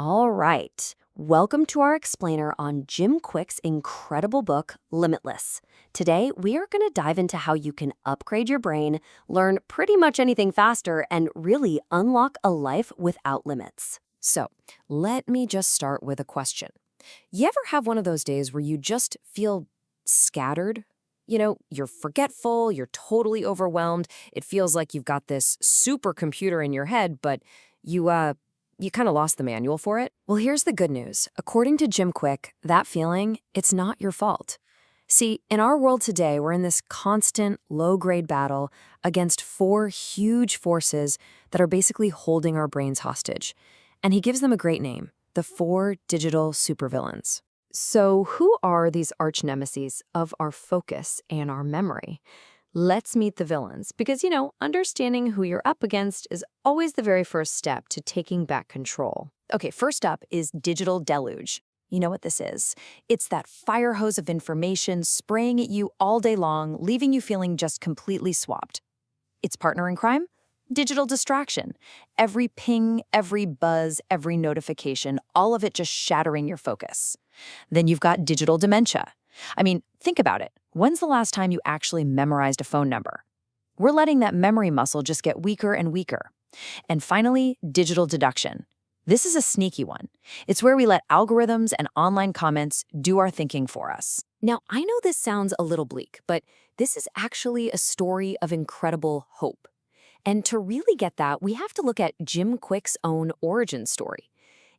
All right. Welcome to our explainer on Jim Kwik's incredible book, Limitless. Today, we are going to dive into how you can upgrade your brain, learn pretty much anything faster, and really unlock a life without limits. So, let me just start with a question. You ever have one of those days where you just feel scattered? You're forgetful, you're totally overwhelmed. It feels like you've got this supercomputer in your head, but you kind of lost the manual for it? Well, here's the good news. According to Jim Kwik, that feeling, it's not your fault. See, in our world today, we're in this constant low-grade battle against four huge forces that are basically holding our brains hostage. And he gives them a great name, the four digital supervillains. So who are these arch nemeses of our focus and our memory? Let's meet the villains, because, understanding who you're up against is always the very first step to taking back control. Okay, first up is digital deluge. You know what this is? It's that fire hose of information spraying at you all day long, leaving you feeling just completely swamped. Its partner in crime? Digital distraction. Every ping, every buzz, every notification, all of it just shattering your focus. Then you've got digital dementia. I mean, think about it. When's the last time you actually memorized a phone number? We're letting that memory muscle just get weaker and weaker. And finally, digital deduction. This is a sneaky one. It's where we let algorithms and online comments do our thinking for us. Now, I know this sounds a little bleak, but this is actually a story of incredible hope. And to really get that, we have to look at Jim Kwik's own origin story.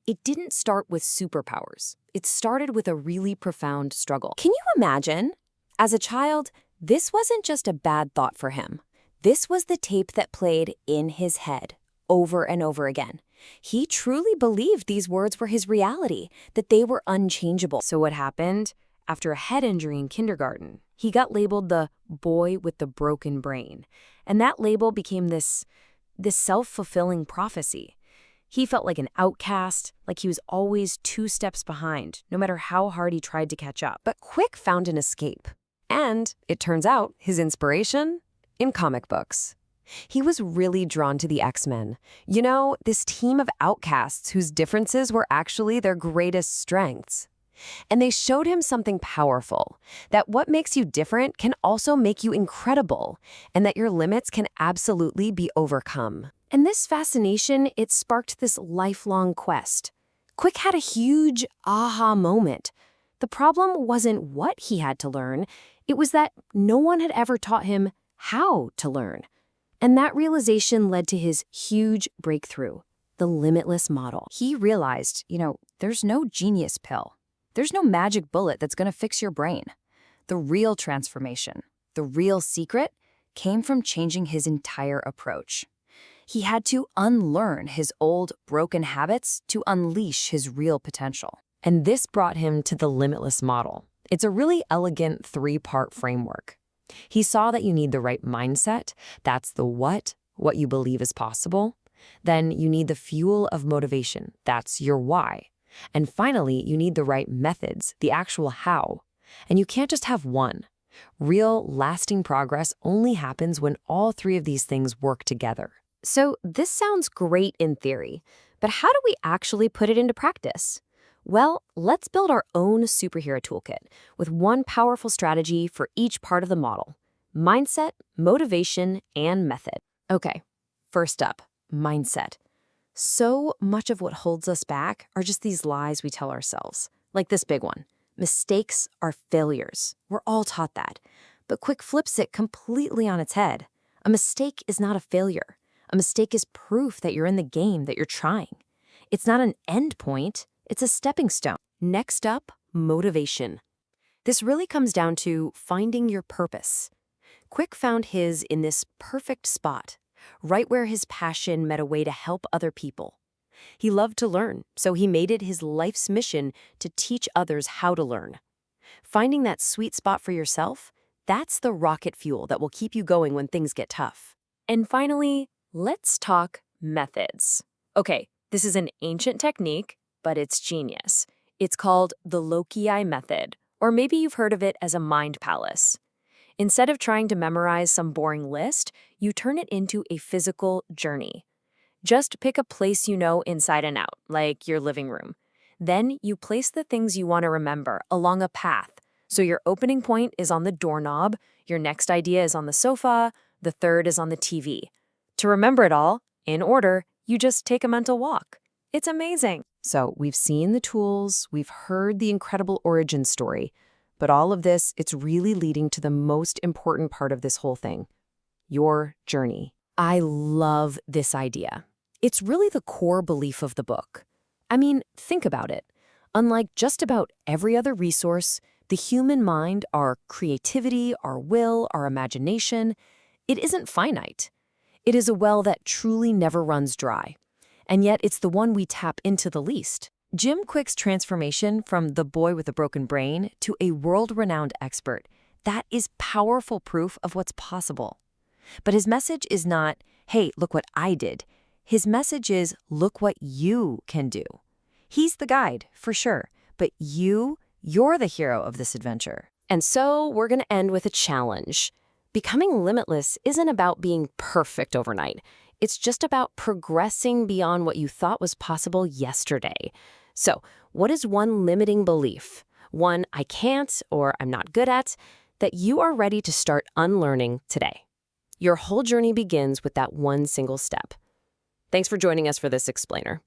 It didn't start with superpowers. It started with a really profound struggle. Can you imagine? As a child, this wasn't just a bad thought for him. This was the tape that played in his head over and over again. He truly believed these words were his reality, that they were unchangeable. So what happened? After a head injury in kindergarten, he got labeled the boy with the broken brain. And that label became this self-fulfilling prophecy. He felt like an outcast, like he was always 2 steps behind, no matter how hard he tried to catch up. But Kwik found an escape. And, it turns out, his inspiration? In comic books. He was really drawn to the X-Men. This team of outcasts whose differences were actually their greatest strengths. And they showed him something powerful, that what makes you different can also make you incredible, and that your limits can absolutely be overcome. And this fascination, it sparked this lifelong quest. Kwik had a huge aha moment. The problem wasn't what he had to learn, it was that no one had ever taught him how to learn. And that realization led to his huge breakthrough, the Limitless model. He realized, there's no genius pill. There's no magic bullet that's going to fix your brain. The real transformation, the real secret, came from changing his entire approach. He had to unlearn his old, broken habits to unleash his real potential. And this brought him to the Limitless model. It's a really elegant 3-part framework. He saw that you need the right mindset. That's the what you believe is possible. Then you need the fuel of motivation. That's your why. And finally, you need the right methods, the actual how. And you can't just have one. Real, lasting progress only happens when all 3 of these things work together. So this sounds great in theory, but how do we actually put it into practice? Well, let's build our own superhero toolkit with one powerful strategy for each part of the model: mindset, motivation, and method. Okay, first up, mindset. So much of what holds us back are just these lies we tell ourselves, like this big one. Mistakes are failures. We're all taught that. But Kwik flips it completely on its head. A mistake is not a failure. A mistake is proof that you're in the game, that you're trying. It's not an end point, it's a stepping stone. Next up, motivation. This really comes down to finding your purpose. Kwik found his in this perfect spot, right where his passion met a way to help other people. He loved to learn, so he made it his life's mission to teach others how to learn. Finding that sweet spot for yourself, that's the rocket fuel that will keep you going when things get tough. And finally, let's talk methods. Okay, this is an ancient technique, but it's genius. It's called the Loki method, or maybe you've heard of it as a mind palace. Instead of trying to memorize some boring list, you turn it into a physical journey. Just pick a place you know inside and out, like your living room. Then you place the things you want to remember along a path. So your opening point is on the doorknob, your next idea is on the sofa, the third is on the TV. To remember it all, in order, you just take a mental walk. It's amazing. So we've seen the tools, we've heard the incredible origin story, but all of this, it's really leading to the most important part of this whole thing, your journey. I love this idea. It's really the core belief of the book. I mean, think about it. Unlike just about every other resource, the human mind, our creativity, our will, our imagination, it isn't finite. It is a well that truly never runs dry. And yet it's the one we tap into the least. Jim Kwik's transformation from the boy with a broken brain to a world-renowned expert, that is powerful proof of what's possible. But his message is not, hey, look what I did. His message is, look what you can do. He's the guide, for sure, but you're the hero of this adventure. And so we're going to end with a challenge. Becoming limitless isn't about being perfect overnight. It's just about progressing beyond what you thought was possible yesterday. So, what is one limiting belief, one I can't or I'm not good at, that you are ready to start unlearning today? Your whole journey begins with that one single step. Thanks for joining us for this explainer.